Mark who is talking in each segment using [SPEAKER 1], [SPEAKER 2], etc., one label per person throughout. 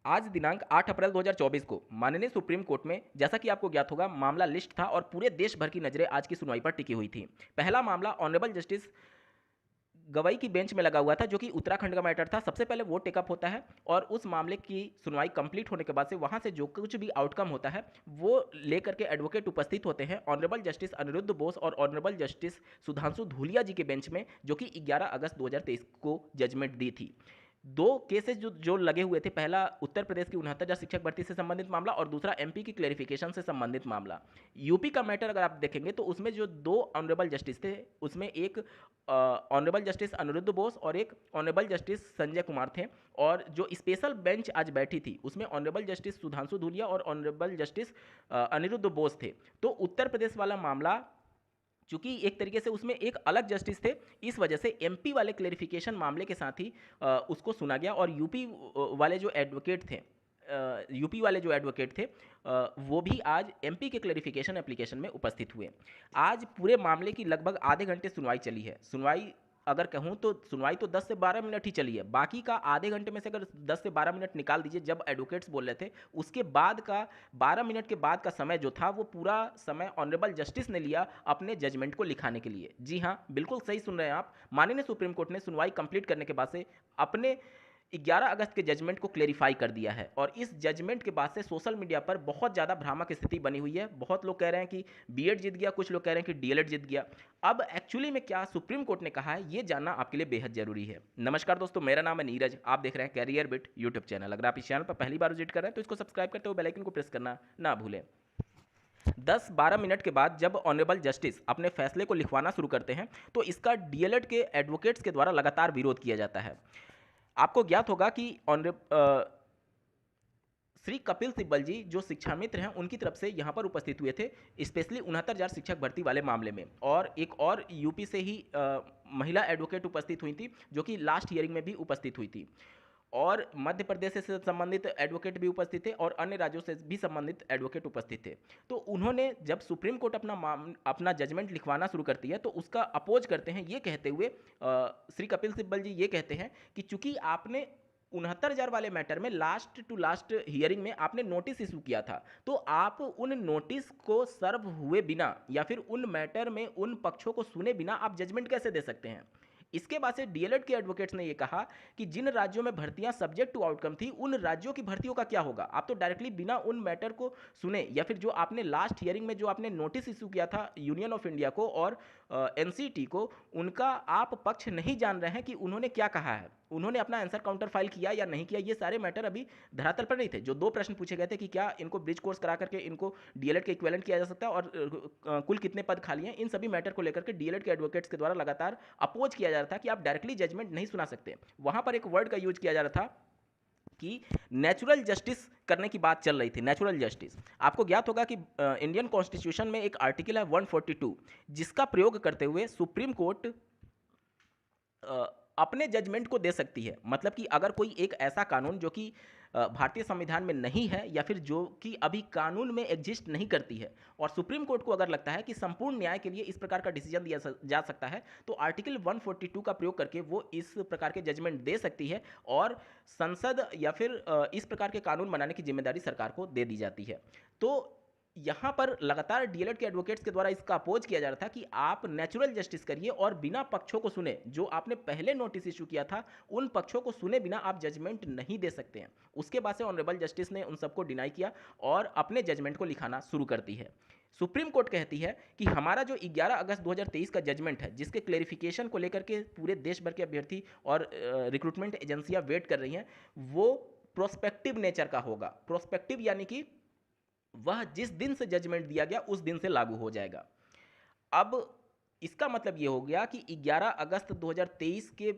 [SPEAKER 1] आज दिनांक 8 अप्रैल 2024 को माननीय सुप्रीम कोर्ट में, जैसा कि आपको ज्ञात होगा, मामला लिस्ट था और पूरे देश भर की नजरें आज की सुनवाई पर टिकी हुई थी। पहला मामला ऑनरेबल जस्टिस गवई की बेंच में लगा हुआ था, जो कि उत्तराखंड का मैटर था। सबसे पहले वो टेकअप होता है और उस मामले की सुनवाई कंप्लीट होने के बाद से वहां से जो कुछ भी आउटकम होता है वो लेकर के एडवोकेट उपस्थित होते हैं ऑनरेबल जस्टिस अनिरुद्ध बोस और ऑनरेबल जस्टिस सुधांशु धूलिया जी के बेंच में, जो कि 11 अगस्त 2023 को जजमेंट दी थी। दो केसेस जो जो लगे हुए थे, पहला उत्तर प्रदेश की 69,000 शिक्षक भर्ती से संबंधित मामला और दूसरा एमपी की क्लेरिफिकेशन से संबंधित मामला। यूपी का मैटर अगर आप देखेंगे तो उसमें जो दो ऑनरेबल जस्टिस थे, उसमें एक ऑनरेबल जस्टिस अनिरुद्ध बोस और एक ऑनरेबल जस्टिस संजय कुमार थे। और जो स्पेशल बेंच आज बैठी थी उसमें ऑनरेबल जस्टिस सुधांशु धूलिया और ऑनरेबल जस्टिस अनिरुद्ध बोस थे। तो उत्तर प्रदेश वाला मामला, चूंकि एक तरीके से उसमें एक अलग जस्टिस थे, इस वजह से एमपी वाले क्लेरिफिकेशन मामले के साथ ही उसको सुना गया। और यूपी वाले जो एडवोकेट थे यूपी वाले जो एडवोकेट थे वो भी आज एमपी के क्लेरिफिकेशन एप्लीकेशन में उपस्थित हुए। आज पूरे मामले की लगभग आधे घंटे सुनवाई चली है। सुनवाई अगर कहूँ तो सुनवाई तो 10 से 12 मिनट ही चली है। बाकी का आधे घंटे में से अगर 10 से 12 मिनट निकाल दीजिए जब एडवोकेट्स बोल रहे थे, उसके बाद का 12 मिनट के बाद का समय जो था वो पूरा समय ऑनरेबल जस्टिस ने लिया अपने जजमेंट को लिखाने के लिए। जी हाँ, बिल्कुल सही सुन रहे हैं आप। माननीय सुप्रीम कोर्ट ने सुनवाई कंप्लीट करने के बाद से अपने 11 अगस्त के जजमेंट को क्लेरिफाई कर दिया है। और इस जजमेंट के बाद से सोशल मीडिया पर बहुत ज़्यादा भ्रामक स्थिति बनी हुई है। बहुत लोग कह रहे हैं कि बीएड जीत गया, कुछ लोग कह रहे हैं कि डीएलएड जीत गया। अब एक्चुअली में क्या सुप्रीम कोर्ट ने कहा है, ये जानना आपके लिए बेहद जरूरी है। नमस्कार दोस्तों, मेरा नाम है नीरज, आप देख रहे हैं कैरियर बिट यूट्यूब चैनल। अगर आप इस चैनल पर पहली बार विजिट कर रहे हैं तो इसको सब्सक्राइब करते हुए बेल आइकन को प्रेस करना ना भूलें। 10-12 मिनट के बाद जब ऑनरेबल जस्टिस अपने फैसले को लिखवाना शुरू करते हैं तो इसका डीएलएड के एडवोकेट्स के द्वारा लगातार विरोध किया जाता है। आपको ज्ञात होगा कि श्री कपिल सिब्बल जी जो शिक्षा मित्र हैं उनकी तरफ से यहाँ पर उपस्थित हुए थे, स्पेशली 69,000 शिक्षक भर्ती वाले मामले में। और एक और यूपी से ही महिला एडवोकेट उपस्थित हुई थी, जो कि लास्ट हियरिंग में भी उपस्थित हुई थी। और मध्य प्रदेश से संबंधित एडवोकेट भी उपस्थित थे और अन्य राज्यों से भी संबंधित एडवोकेट उपस्थित थे। तो उन्होंने जब सुप्रीम कोर्ट अपना जजमेंट लिखवाना शुरू करती है तो उसका अपोज करते हैं, ये कहते हुए श्री कपिल सिब्बल जी ये कहते हैं कि चूंकि आपने 69,000 वाले मैटर में लास्ट टू लास्ट हियरिंग में आपने नोटिस इशू किया था, तो आप उन नोटिस को सर्व हुए बिना या फिर उन मैटर में उन पक्षों को सुने बिना आप जजमेंट कैसे दे सकते हैं। इसके बाद से डीएलएड के एडवोकेट्स ने यह कहा कि जिन राज्यों में भर्तियां सब्जेक्ट टू आउटकम थी, उन राज्यों की भर्तियों का क्या होगा। आप तो डायरेक्टली बिना उन मैटर को सुने या फिर जो आपने लास्ट हियरिंग में जो आपने नोटिस इशू किया था यूनियन ऑफ इंडिया को और एनसीटी को, उनका आप पक्ष नहीं जान रहे हैं कि उन्होंने क्या कहा है, उन्होंने अपना आंसर काउंटर फाइल किया या नहीं किया। ये सारे मैटर अभी धरातल पर नहीं थे। जो दो प्रश्न पूछे गए थे कि क्या इनको ब्रिज कोर्स करा करके इनको डीएलएड के इक्विवेलेंट किया जा सकता है और कुल कितने पद खाली हैं, इन सभी मैटर को लेकर के डीएलएड के एडवोकेट्स के द्वारा लगातार अपोज किया जा रहा था कि आप डायरेक्टली जजमेंट नहीं सुना सकते। वहां पर एक वर्ड का यूज किया जा रहा था कि नेचुरल जस्टिस करने की बात चल रही थी। नेचुरल जस्टिस, आपको ज्ञात होगा कि इंडियन कॉन्स्टिट्यूशन में एक आर्टिकल है 142, जिसका प्रयोग करते हुए सुप्रीम कोर्ट अपने जजमेंट को दे सकती है। मतलब कि अगर कोई एक ऐसा कानून जो कि भारतीय संविधान में नहीं है या फिर जो कि अभी कानून में एग्जिस्ट नहीं करती है, और सुप्रीम कोर्ट को अगर लगता है कि संपूर्ण न्याय के लिए इस प्रकार का डिसीजन दिया जा सकता है, तो आर्टिकल 142 का प्रयोग करके वो इस प्रकार के जजमेंट दे सकती है और संसद या फिर इस प्रकार के कानून बनाने की जिम्मेदारी सरकार को दे दी जाती है। तो यहां पर लगातार डीएलएड के एडवोकेट्स के द्वारा इसका अपोज किया जा रहा था कि आप नेचुरल जस्टिस करिए और बिना पक्षों को सुने, जो आपने पहले नोटिस इशू किया था उन पक्षों को सुने बिना आप जजमेंट नहीं दे सकते हैं। उसके बाद से ऑनरेबल जस्टिस ने उन सबको डिनाई किया और अपने जजमेंट को लिखाना शुरू करती है। सुप्रीम कोर्ट कहती है कि हमारा जो 11 अगस्त 2023 का जजमेंट है, जिसके क्लेरिफिकेशन को लेकर के पूरे देश भर के अभ्यर्थी और रिक्रूटमेंट एजेंसियां वेट कर रही हैं, वो प्रोस्पेक्टिव नेचर का होगा। प्रोस्पेक्टिव यानी कि वह जिस दिन से जजमेंट दिया गया उस दिन से लागू हो जाएगा। अब इसका मतलब यह हो गया कि 11 अगस्त 2023 के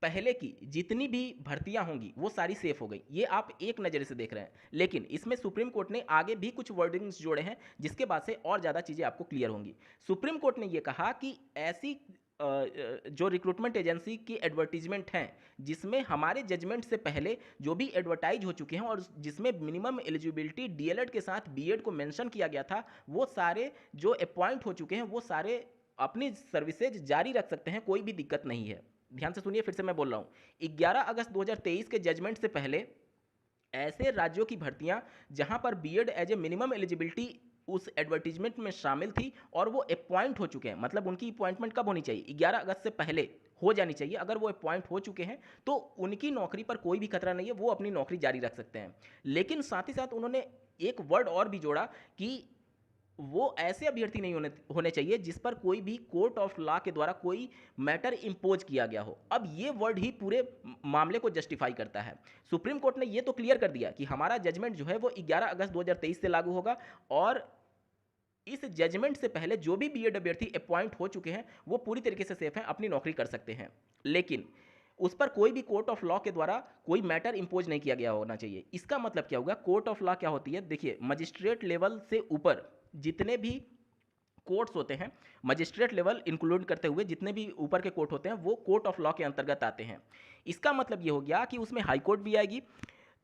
[SPEAKER 1] पहले की जितनी भी भर्तियां होंगी वो सारी सेफ हो गई। ये आप एक नज़र से देख रहे हैं, लेकिन इसमें सुप्रीम कोर्ट ने आगे भी कुछ वर्डिंग्स जोड़े हैं जिसके बाद से और ज़्यादा चीज़ें आपको क्लियर होंगी। सुप्रीम कोर्ट ने यह कहा कि ऐसी जो रिक्रूटमेंट एजेंसी की एडवर्टीजमेंट हैं जिसमें हमारे जजमेंट से पहले जो भी एडवर्टाइज हो चुके हैं और जिसमें मिनिमम एलिजिबिलिटी डीएलएड के साथ बीएड को मेंशन किया गया था, वो सारे जो अपॉइंट हो चुके हैं वो सारे अपनी सर्विसेज जारी रख सकते हैं, कोई भी दिक्कत नहीं है। ध्यान से सुनिए, फिर से मैं बोल रहा हूँ, 11 अगस्त 2023 के जजमेंट से पहले ऐसे राज्यों की भर्तियां जहां पर BEd as a minimum eligibility उस एडवर्टीजमेंट में शामिल थी और वो अपॉइंट हो चुके हैं, मतलब उनकी अपॉइंटमेंट कब होनी चाहिए, 11 अगस्त से पहले हो जानी चाहिए। अगर वो अपॉइंट हो चुके हैं तो उनकी नौकरी पर कोई भी खतरा नहीं है, वो अपनी नौकरी जारी रख सकते हैं। लेकिन साथ ही साथ उन्होंने एक वर्ड और भी जोड़ा कि वो ऐसे अभ्यर्थी नहीं होने चाहिए जिस पर कोई भी कोर्ट ऑफ लॉ के द्वारा कोई मैटर इंपोज किया गया हो। अब ये वर्ड ही पूरे मामले को जस्टिफाई करता है। सुप्रीम कोर्ट ने ये तो क्लियर कर दिया कि हमारा जजमेंट जो है वो 11 अगस्त 2023 से लागू होगा, और इस जजमेंट से पहले जो भी बीएड अभ्यर्थी अपॉइंट हो चुके हैं वो पूरी तरीके से सेफ हैं, अपनी नौकरी कर सकते हैं। लेकिन उस पर कोई भी कोर्ट ऑफ लॉ के द्वारा कोई मैटर इंपोज नहीं किया गया होना चाहिए। इसका मतलब क्या होगा, कोर्ट ऑफ लॉ क्या होती है, देखिए मजिस्ट्रेट लेवल से ऊपर जितने भी कोर्ट्स होते हैं, मजिस्ट्रेट लेवल इंक्लूड करते हुए जितने भी ऊपर के कोर्ट होते हैं वो कोर्ट ऑफ लॉ के अंतर्गत आते हैं। इसका मतलब ये हो गया कि उसमें हाई कोर्ट भी आएगी।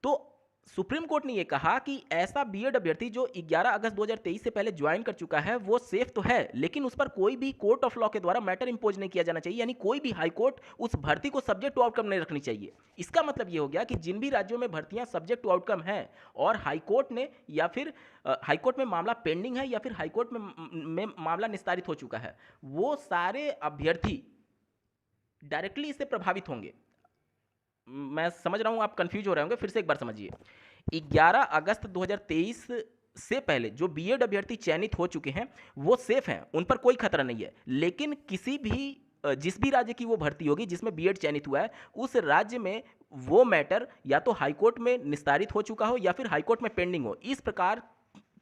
[SPEAKER 1] तो सुप्रीम कोर्ट ने यह कहा कि ऐसा बीएड अभ्यर्थी जो 11 अगस्त 2023 से पहले ज्वाइन कर चुका है वो सेफ तो है, लेकिन उस पर कोई भी कोर्ट ऑफ लॉ के द्वारा मैटर इंपोज नहीं किया जाना चाहिए, यानी कोई भी हाई कोर्ट उस भर्ती को सब्जेक्ट टू आउटकम नहीं रखनी चाहिए। इसका मतलब यह हो गया कि जिन भी राज्यों में भर्तियां सब्जेक्ट टू आउटकम है और हाई कोर्ट ने या फिर हाई कोर्ट में मामला पेंडिंग है या फिर हाई कोर्ट में मामला निस्तारित हो चुका है, वो सारे अभ्यर्थी डायरेक्टली इससे प्रभावित होंगे। मैं समझ रहा हूं आप कंफ्यूज हो रहे होंगे, फिर से एक बार समझिए। 11 अगस्त 2023 से पहले जो बीएड अभ्यर्थी चयनित हो चुके हैं वो सेफ हैं, उन पर कोई खतरा नहीं है। लेकिन किसी भी जिस भी राज्य की वो भर्ती होगी जिसमें बीएड चयनित हुआ है, उस राज्य में वो मैटर या तो हाईकोर्ट में निस्तारित हो चुका हो या फिर हाईकोर्ट में पेंडिंग हो, इस प्रकार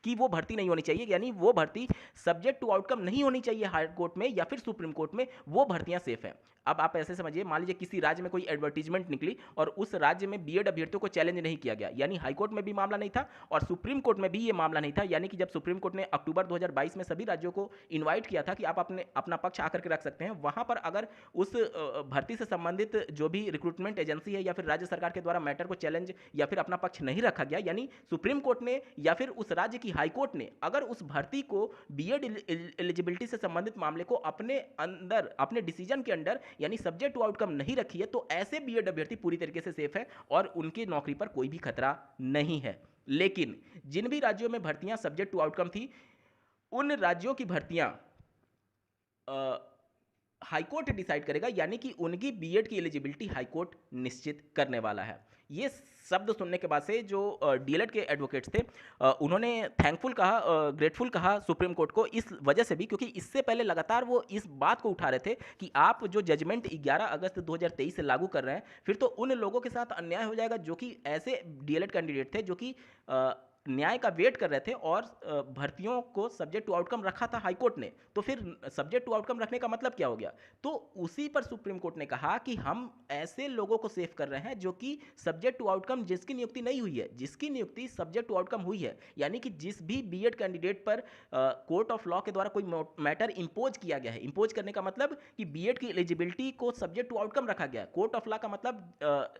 [SPEAKER 1] की वो भर्ती नहीं होनी चाहिए, यानी वो भर्ती सब्जेक्ट टू आउटकम नहीं होनी चाहिए हाई कोर्ट में या फिर सुप्रीम कोर्ट में, वो भर्तियां सेफ हैं। अब आप ऐसे समझिए, मान लीजिए किसी राज्य में कोई एडवर्टीजमेंट निकली और उस राज्य में बीएड अभ्यर्थियों को चैलेंज नहीं किया गया, यानी हाईकोर्ट में भी मामला नहीं था और सुप्रीम कोर्ट में भी ये मामला नहीं था, यानी कि जब सुप्रीम कोर्ट ने अक्टूबर 2022 में सभी राज्यों को इन्वाइट किया था कि आप अपना पक्ष आकर के रख सकते हैं, वहां पर अगर उस भर्ती से संबंधित जो भी रिक्रूटमेंट एजेंसी है या फिर राज्य सरकार के द्वारा मैटर को चैलेंज या फिर अपना पक्ष नहीं रखा गया, यानी सुप्रीम कोर्ट ने या फिर उस राज्य की हाईकोर्ट ने अगर उस भर्ती को बीएड एलिजिबिलिटी से संबंधित मामले को अपने अंदर अपने डिसीजन के अंदर यानी सब्जेक्ट टू आउटकम नहीं रखी है, तो ऐसे बीएड अभ्यर्थी पूरी तरीके से सेफ है और उनकी नौकरी पर कोई भी खतरा नहीं है। लेकिन जिन भी राज्यों में भर्तियां सब्जेक्ट टू आउटकम थी, उन राज्यों की भर्तियां हाईकोर्ट डिसाइड करेगा, यानी कि उनकी बीएड की एलिजिबिलिटी हाईकोर्ट निश्चित करने वाला है। ये शब्द सुनने के बाद से जो डीएलएड के एडवोकेट्स थे उन्होंने थैंकफुल कहा, ग्रेटफुल कहा सुप्रीम कोर्ट को, इस वजह से भी क्योंकि इससे पहले लगातार वो इस बात को उठा रहे थे कि आप जो जजमेंट 11 अगस्त 2023 से लागू कर रहे हैं फिर तो उन लोगों के साथ अन्याय हो जाएगा जो कि ऐसे डीएलएड कैंडिडेट थे जो कि न्याय का वेट कर रहे थे और भर्तियों को सब्जेक्ट टू आउटकम रखा था हाईकोर्ट ने, तो फिर सब्जेक्ट टू आउटकम रखने का मतलब क्या हो गया। तो उसी पर सुप्रीम कोर्ट ने कहा कि हम ऐसे लोगों को सेफ कर रहे हैं जो कि सब्जेक्ट टू आउटकम जिसकी नियुक्ति नहीं हुई है, जिसकी नियुक्ति सब्जेक्ट टू आउटकम हुई है, यानी कि जिस भी बीएड कैंडिडेट पर कोर्ट ऑफ लॉ के द्वारा कोई मैटर इंपोज किया गया है। इंपोज करने का मतलब कि बीएड की एलिजिबिलिटी को सब्जेक्ट टू आउटकम रखा गया। कोर्ट ऑफ लॉ का मतलब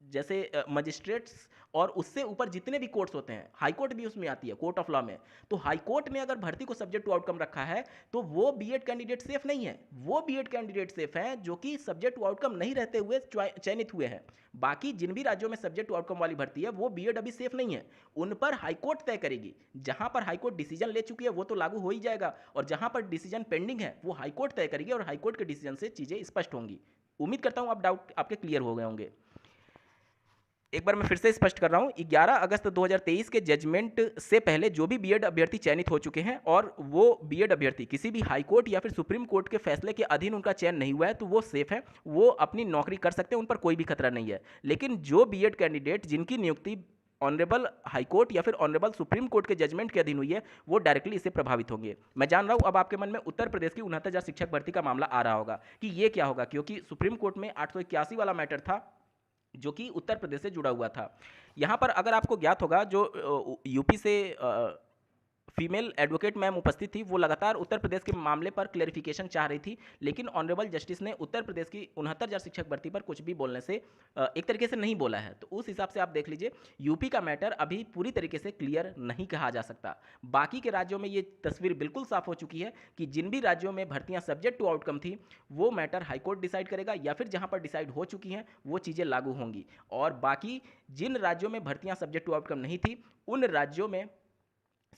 [SPEAKER 1] जैसे मजिस्ट्रेट्स और उससे ऊपर जितने भी कोर्ट्स होते हैं, हाई कोर्ट भी उसमें आती है कोर्ट ऑफ लॉ में, तो हाई कोर्ट ने अगर भर्ती को सब्जेक्ट टू आउटकम रखा है तो वो बीएड कैंडिडेट सेफ नहीं है, वो बीएड कैंडिडेट सेफ हैं जो कि सब्जेक्ट टू आउटकम नहीं रहते हुए चयनित हुए हैं। बाकी जिन भी राज्यों में सब्जेक्ट टू आउटकम वाली भर्ती है वो बीएड अभी सेफ नहीं है, उन पर हाईकोर्ट तय करेगी। जहां पर हाईकोर्ट डिसीजन ले चुकी है वो तो लागू हो ही जाएगा, और जहां पर डिसीजन पेंडिंग है वो हाईकोर्ट तय करेगी और हाईकोर्ट के डिसीजन से चीजें स्पष्ट होंगी। उम्मीद करता हूं आप डाउट आपके क्लियर हो गए होंगे। एक बार मैं फिर से स्पष्ट कर रहा हूं, 11 अगस्त 2023 के जजमेंट से पहले जो भी बीएड अभ्यर्थी चयनित हो चुके हैं और वो बीएड अभ्यर्थी किसी भी हाई कोर्ट या फिर सुप्रीम कोर्ट के फैसले के अधीन उनका चयन नहीं हुआ है तो वो सेफ है, वो अपनी नौकरी कर सकते हैं, उन पर कोई भी खतरा नहीं है। लेकिन जो बीएड कैंडिडेट जिनकी नियुक्ति ऑनरेबल हाई कोर्ट या फिर ऑनरेबल सुप्रीम कोर्ट के जजमेंट के अधीन हुई है वो डायरेक्टली इससे प्रभावित होंगे। मैं जान रहा हूं अब आपके मन में उत्तर प्रदेश की 69,000 शिक्षक भर्ती का मामला आ रहा होगा कि ये क्या होगा, क्योंकि सुप्रीम कोर्ट में 881 वाला मैटर था जो कि उत्तर प्रदेश से जुड़ा हुआ था। यहाँ पर अगर आपको ज्ञात होगा जो यूपी से फीमेल एडवोकेट मैम उपस्थित थी, वो लगातार उत्तर प्रदेश के मामले पर क्लेरिफिकेशन चाह रही थी, लेकिन ऑनरेबल जस्टिस ने उत्तर प्रदेश की 69,000 शिक्षक भर्ती पर कुछ भी बोलने से एक तरीके से नहीं बोला है। तो उस हिसाब से आप देख लीजिए, यूपी का मैटर अभी पूरी तरीके से क्लियर नहीं कहा जा सकता। बाकी के राज्यों में ये तस्वीर बिल्कुल साफ हो चुकी है कि जिन भी राज्यों में भर्तियां सब्जेक्ट टू आउटकम थी, वो मैटर हाईकोर्ट डिसाइड करेगा, या फिर जहां पर डिसाइड हो चुकी हैं वो चीज़ें लागू होंगी। और बाकी जिन राज्यों में भर्तियां सब्जेक्ट टू आउटकम नहीं थी, उन राज्यों में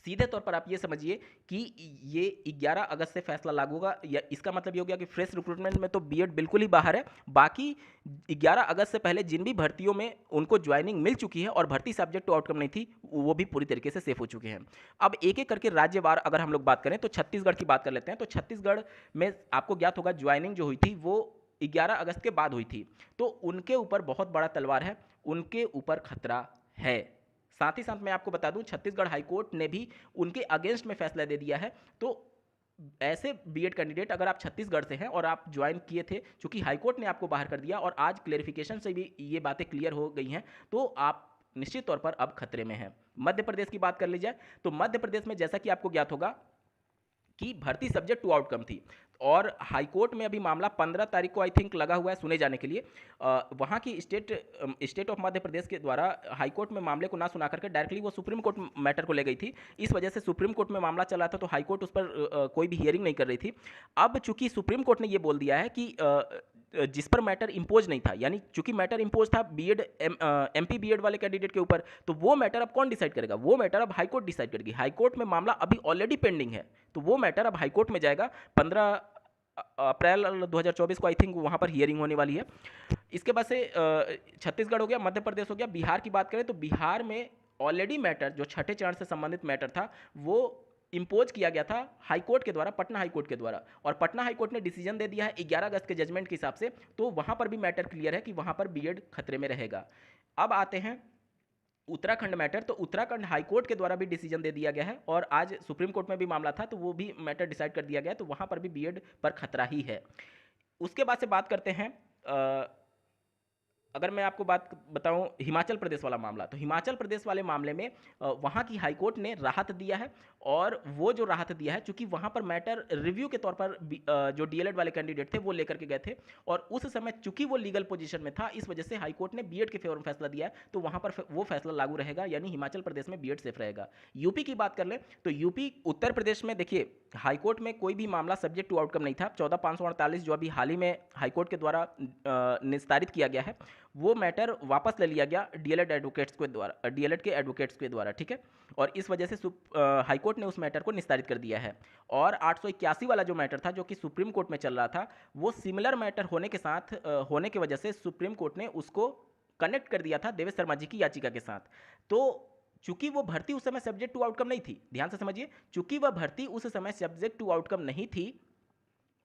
[SPEAKER 1] सीधे तौर पर आप ये समझिए कि ये 11 अगस्त से फैसला लागू होगा, या इसका मतलब ये हो गया कि फ्रेश रिक्रूटमेंट में तो बीएड बिल्कुल ही बाहर है। बाकी 11 अगस्त से पहले जिन भी भर्तियों में उनको ज्वाइनिंग मिल चुकी है और भर्ती सब्जेक्ट टू आउटकम नहीं थी, वो भी पूरी तरीके से सेफ हो चुके हैं। अब एक एक करके राज्यवार अगर हम लोग बात करें तो छत्तीसगढ़ की बात कर लेते हैं। तो छत्तीसगढ़ में आपको ज्ञात होगा ज्वाइनिंग जो हुई थी वो 11 अगस्त के बाद हुई थी, तो उनके ऊपर बहुत बड़ा तलवार है, उनके ऊपर खतरा है। साथ ही साथ मैं आपको बता दूं, छत्तीसगढ़ हाईकोर्ट ने भी उनके अगेंस्ट में फैसला दे दिया है। तो ऐसे बीएड कैंडिडेट अगर आप छत्तीसगढ़ से हैं और आप ज्वाइन किए थे, चूंकि हाईकोर्ट ने आपको बाहर कर दिया और आज क्लेरिफिकेशन से भी ये बातें क्लियर हो गई हैं, तो आप निश्चित तौर पर अब खतरे में हैं। मध्य प्रदेश की बात कर ली जाए तो मध्य प्रदेश में जैसा कि आपको ज्ञात होगा कि भर्ती सब्जेक्ट टू आउटकम थी, और हाईकोर्ट में अभी मामला 15 तारीख को आई थिंक लगा हुआ है सुने जाने के लिए। वहाँ की स्टेट ऑफ मध्य प्रदेश के द्वारा हाईकोर्ट में मामले को ना सुना करके डायरेक्टली वो सुप्रीम कोर्ट मैटर को ले गई थी। इस वजह से सुप्रीम कोर्ट में मामला चला था, तो हाईकोर्ट उस पर कोई भी हियरिंग नहीं कर रही थी। अब चूंकि सुप्रीम कोर्ट ने ये बोल दिया है कि जिस पर मैटर इंपोज नहीं था, यानी चूंकि मैटर इंपोज था बीएड एमपी बीएड वाले कैंडिडेट के ऊपर, तो वो मैटर अब कौन डिसाइड करेगा? वो मैटर अब हाईकोर्ट डिसाइड करेगी। हाईकोर्ट में मामला अभी ऑलरेडी पेंडिंग है, तो वो मैटर अब हाईकोर्ट में जाएगा। 15 अप्रैल 2024 को आई थिंक वहाँ पर हियरिंग होने वाली है। इसके बाद से छत्तीसगढ़ हो गया, मध्य प्रदेश हो गया। बिहार की बात करें तो बिहार में ऑलरेडी मैटर जो छठे चरण से संबंधित मैटर था वो इंपोज किया गया था हाईकोर्ट के द्वारा, पटना हाईकोर्ट के द्वारा, और पटना हाईकोर्ट ने डिसीजन दे दिया है 11 अगस्त के जजमेंट के हिसाब से। तो वहाँ पर भी मैटर क्लियर है कि वहाँ पर बीएड खतरे में रहेगा। अब आते हैं उत्तराखंड मैटर। तो उत्तराखंड हाईकोर्ट के द्वारा भी डिसीजन दे दिया गया है, और आज सुप्रीम कोर्ट में भी मामला था, तो वो भी मैटर डिसाइड कर दिया गया, तो वहाँ पर भी बीएड पर खतरा ही है। उसके बाद से बात करते हैं अगर मैं आपको बात बताऊं हिमाचल प्रदेश वाला मामला, तो हिमाचल प्रदेश वाले मामले में वहाँ की हाईकोर्ट ने राहत दिया है, और वो जो राहत दिया है चूंकि वहाँ पर मैटर रिव्यू के तौर पर जो डीएलएड वाले कैंडिडेट थे वो लेकर के गए थे, और उस समय चूंकि वो लीगल पोजीशन में था, इस वजह से हाईकोर्ट ने बीएड के फेवर में फैसला दिया है, तो वहाँ पर वो फैसला लागू रहेगा, यानी हिमाचल प्रदेश में बीएड सेफ रहेगा। यूपी की बात कर लें तो यूपी उत्तर प्रदेश में देखिए हाईकोर्ट में कोई भी मामला सब्जेक्ट टू आउटकम नहीं था। 14,548 जो अभी हाल ही में हाईकोर्ट के द्वारा निस्तारित किया गया है, वो मैटर वापस ले लिया गया डीएलएड एडवोकेट्स के द्वारा, डीएलएड के एडवोकेट्स के द्वारा, ठीक है। और इस वजह से हाईकोर्ट ने उस मैटर को निस्तारित कर दिया है। और 881 वाला जो मैटर था जो कि सुप्रीम कोर्ट में चल रहा था, वो सिमिलर मैटर होने के साथ होने की वजह से सुप्रीम कोर्ट ने उसको कनेक्ट कर दिया था देवेश शर्मा जी की याचिका के साथ। तो चूंकि वो भर्ती उस समय सब्जेक्ट टू आउटकम नहीं थी, ध्यान से समझिए, चूंकि वह भर्ती उस समय सब्जेक्ट टू आउटकम नहीं थी,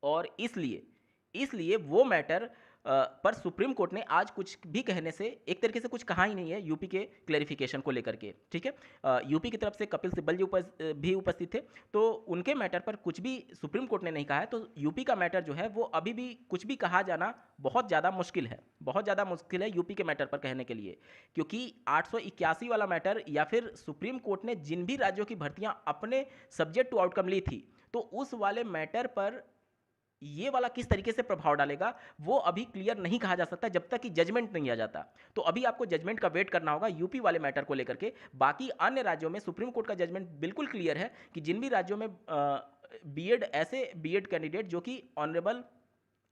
[SPEAKER 1] और इसलिए इसलिए वो मैटर पर सुप्रीम कोर्ट ने आज कुछ भी कहने से एक तरीके से कुछ कहा ही नहीं है यूपी के क्लैरिफिकेशन को लेकर के, ठीक है। यूपी की तरफ से कपिल सिब्बल जी भी उपस्थित थे, तो उनके मैटर पर कुछ भी सुप्रीम कोर्ट ने नहीं कहा है। तो यूपी का मैटर जो है वो अभी भी कुछ भी कहा जाना बहुत ज़्यादा मुश्किल है, बहुत ज़्यादा मुश्किल है यूपी के मैटर पर कहने के लिए, क्योंकि 881 वाला मैटर, या फिर सुप्रीम कोर्ट ने जिन भी राज्यों की भर्तियां अपने सब्जेक्ट टू आउटकम ली थी, तो उस वाले मैटर पर ये वाला किस तरीके से प्रभाव डालेगा वो अभी क्लियर नहीं कहा जा सकता जब तक कि जजमेंट नहीं आ जाता। तो अभी आपको जजमेंट का वेट करना होगा यूपी वाले मैटर को लेकर के। बाकी अन्य राज्यों में सुप्रीम कोर्ट का जजमेंट बिल्कुल क्लियर है कि जिन भी राज्यों में बीएड ऐसे बीएड कैंडिडेट जो कि ऑनरेबल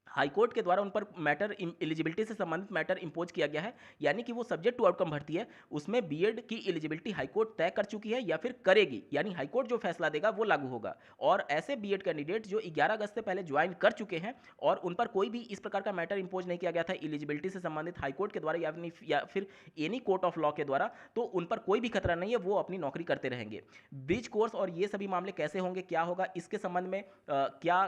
[SPEAKER 1] हाईकोर्ट के द्वारा उन पर मैटर एलिजिबिलिटी से संबंधित मैटर इंपोज किया गया है, यानी कि वो सब्जेक्ट टू आउटकम भर्ती है, उसमें बीएड की एलिजिबिलिटी हाईकोर्ट तय कर चुकी है या फिर करेगी, यानी हाईकोर्ट जो फैसला देगा वो लागू होगा। और ऐसे बीएड कैंडिडेट जो 11 अगस्त से पहले ज्वाइन कर चुके हैं और उन पर कोई भी इस प्रकार का मैटर इंपोज नहीं किया गया था एलिजिबिलिटी से संबंधित हाईकोर्ट के द्वारा या फिर एनी कोर्ट ऑफ लॉ के द्वारा, तो उन पर कोई भी खतरा नहीं है, वो अपनी नौकरी करते रहेंगे। ब्रिज कोर्स और ये सभी मामले कैसे होंगे, क्या होगा, इसके संबंध में क्या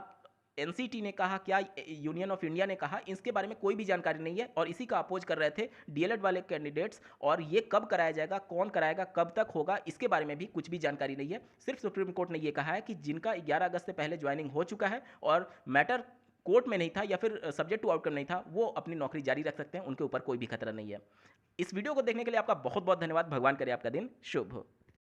[SPEAKER 1] एनसीटी ने कहा, क्या यूनियन ऑफ इंडिया ने कहा, इसके बारे में कोई भी जानकारी नहीं है, और इसी का अपोज कर रहे थे डीएलएड वाले कैंडिडेट्स। और ये कब कराया जाएगा, कौन कराएगा, कब तक होगा, इसके बारे में भी कुछ भी जानकारी नहीं है। सिर्फ सुप्रीम कोर्ट ने ये कहा है कि जिनका 11 अगस्त से पहले ज्वाइनिंग हो चुका है और मैटर कोर्ट में नहीं था या फिर सब्जेक्ट टू आउटकम नहीं था, वो अपनी नौकरी जारी रख सकते हैं, उनके ऊपर कोई भी खतरा नहीं है। इस वीडियो को देखने के लिए आपका बहुत बहुत धन्यवाद। भगवान करे आपका दिन शुभ हो।